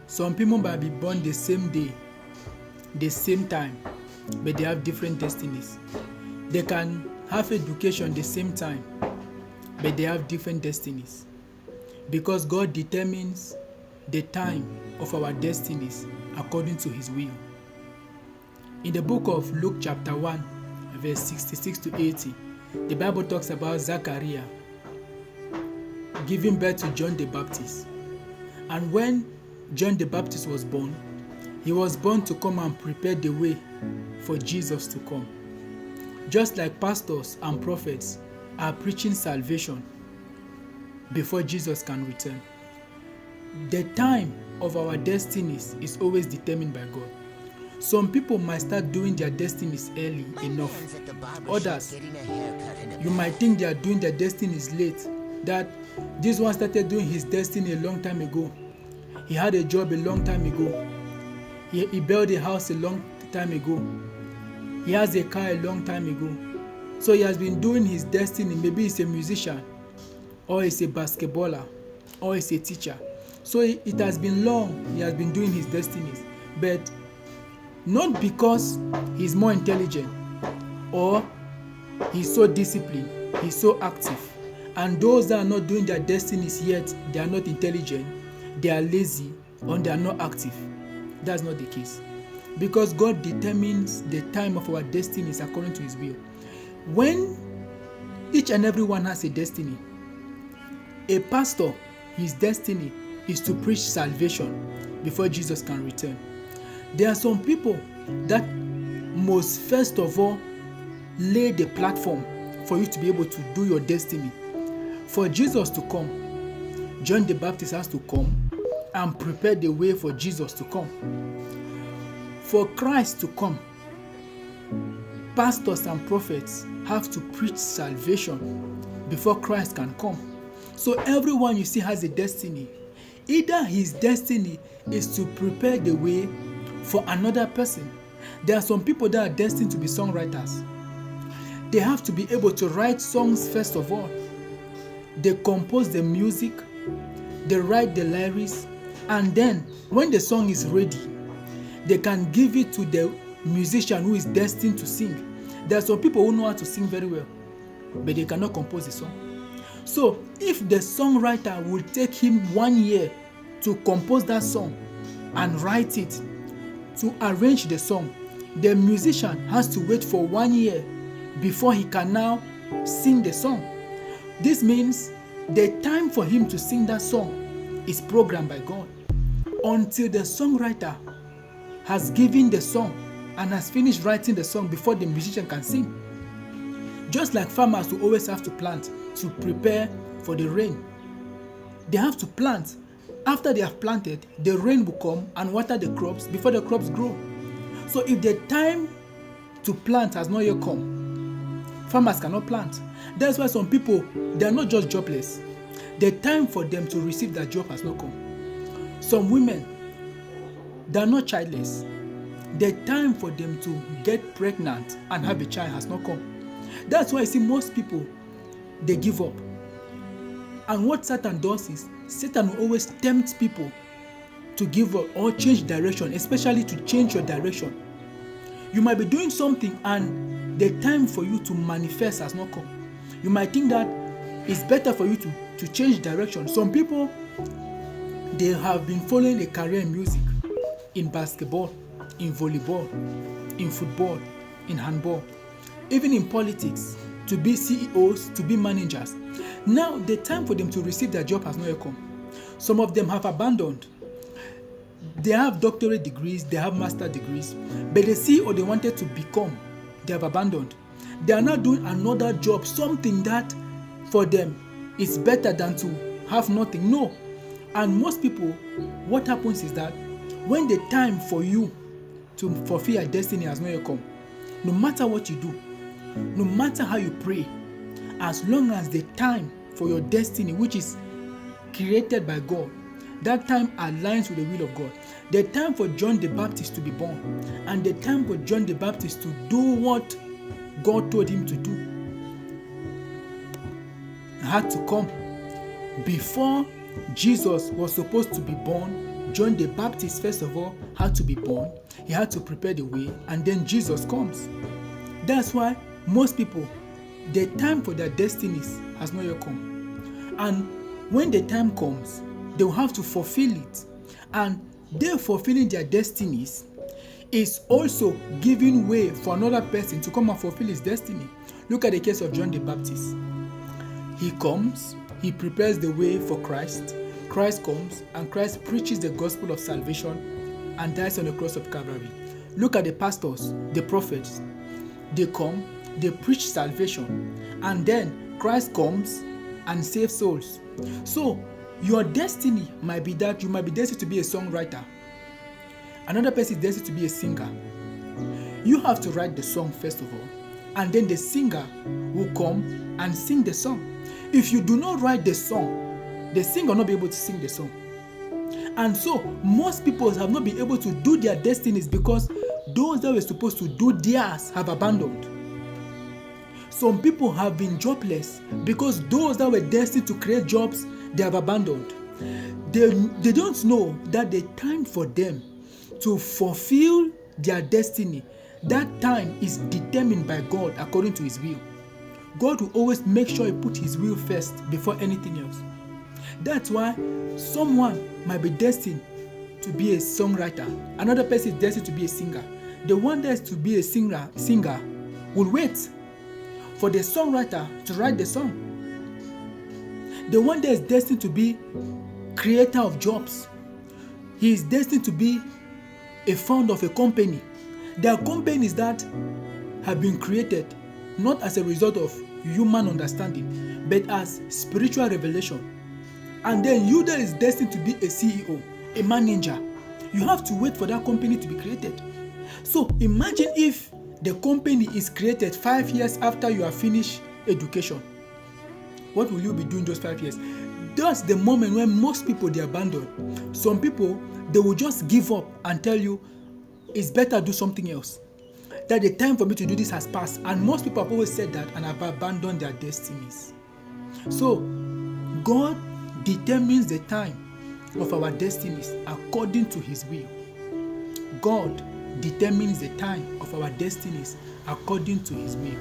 Some people might be born the same day, the same time, but they have different destinies. They can have education the same time, but they have different destinies. Because God determines the time of our destinies according to his will. In the book of Luke chapter 1, verse 66 to 80, the Bible talks about Zachariah giving birth to John the Baptist. And when John the Baptist was born, he was born to come and prepare the way for Jesus to come. Just like pastors and prophets are preaching salvation before Jesus can return. The time of our destinies is always determined by God. Some people might start doing their destinies early enough. Others, you might think they are doing their destinies late. That this one started doing his destiny a long time ago. He had a job a long time ago. He built a house a long time ago. He has a car a long time ago. So he has been doing his destiny. Maybe he's a musician, or he's a basketballer, or he's a teacher. So it has been long he has been doing his destinies. But not because he's more intelligent or he's so disciplined, he's so active. And those that are not doing their destinies yet, they are not intelligent, they are lazy, or they are not active. That's not the case. Because God determines the time of our destinies according to his will. When each and every one has a destiny, a pastor, his destiny is to preach salvation before Jesus can return. There are some people that must first of all lay the platform for you to be able to do your destiny. For Jesus to come, John the Baptist has to come and prepare the way for Jesus to come. For Christ to come, pastors and prophets have to preach salvation before Christ can come. So everyone you see has a destiny. Either his destiny is to prepare the way for another person. There are some people that are destined to be songwriters. They have to be able to write songs first of all. They compose the music, they write the lyrics, and then when the song is ready, they can give it to the musician who is destined to sing. There are some people who know how to sing very well, but they cannot compose a song. So if the songwriter will take him 1 year to compose that song and write it, to arrange the song, the musician has to wait for 1 year before he can now sing the song. This means the time for him to sing that song is programmed by God until the songwriter has given the song and has finished writing the song before the musician can sing. Just like farmers who always have to plant to prepare for the rain. They have to plant. After they have planted, the rain will come and water the crops before the crops grow. So if the time to plant has not yet come, farmers cannot plant. That's why some people, they are not just jobless. The time for them to receive their job has not come. Some women, they are not childless. The time for them to get pregnant and have a child has not come. That's why I see most people, they give up. And what Satan does is, Satan will always tempt people to give up or change direction, especially to change your direction. You might be doing something and the time for you to manifest has not come. You might think that it's better for you to change direction. Some people, they have been following a career in music, in basketball, in volleyball, in football, in handball, even in politics, to be CEOs, to be managers. Now, the time for them to receive their job has not yet come. Some of them have abandoned. They have doctorate degrees, they have master degrees, but the CEO they wanted to become, they have abandoned. They are now doing another job, something that for them is better than to have nothing. No. And most people, what happens is that when the time for you to fulfill your destiny has not yet come, no matter what you do, no matter how you pray, as long as the time for your destiny, which is created by God, that time aligns with the will of God. The time for John the Baptist to be born and the time for John the Baptist to do what God told him to do had to come before Jesus was supposed to be born John the Baptist, first of all, had to be born. He had to prepare the way, and then Jesus comes. That's why most people, the time for their destinies has not yet come. And when the time comes, they will have to fulfill it. And they fulfilling their destinies is also giving way for another person to come and fulfill his destiny. Look at the case of John the Baptist. He comes, he prepares the way for Christ. Christ comes, and Christ preaches the gospel of salvation and dies on the cross of Calvary. Look at the pastors, the prophets. They come, they preach salvation, and then Christ comes and saves souls. So your destiny might be that you might be destined to be a songwriter. Another person is destined to be a singer. You have to write the song first of all, and then the singer will come and sing the song. If you do not write the song, the singer will not be able to sing the song. And so most people have not been able to do their destinies because those that were supposed to do theirs have abandoned. Some people have been jobless because those that were destined to create jobs, they have abandoned. They don't know that the time for them to fulfill their destiny, that time is determined by God according to his will. God will always make sure he put his will first before anything else. That's why someone might be destined to be a songwriter. Another person is destined to be a singer. The one that is to be a singer will wait for the songwriter to write the song. The one that is destined to be creator of jobs, he is destined to be a founder of a company. There are companies that have been created not as a result of human understanding, but as spiritual revelation. And then you that is destined to be a CEO, a manager, you have to wait for that company to be created. So imagine if the company is created 5 years after you have finished education. What will you be doing those 5 years? That's the moment when most people, they abandon. Some people, they will just give up and tell you, it's better do something else. That the time for me to do this has passed. And most people have always said that and have abandoned their destinies. So God determines the time of our destinies according to his will. God determines the time of our destinies according to his will.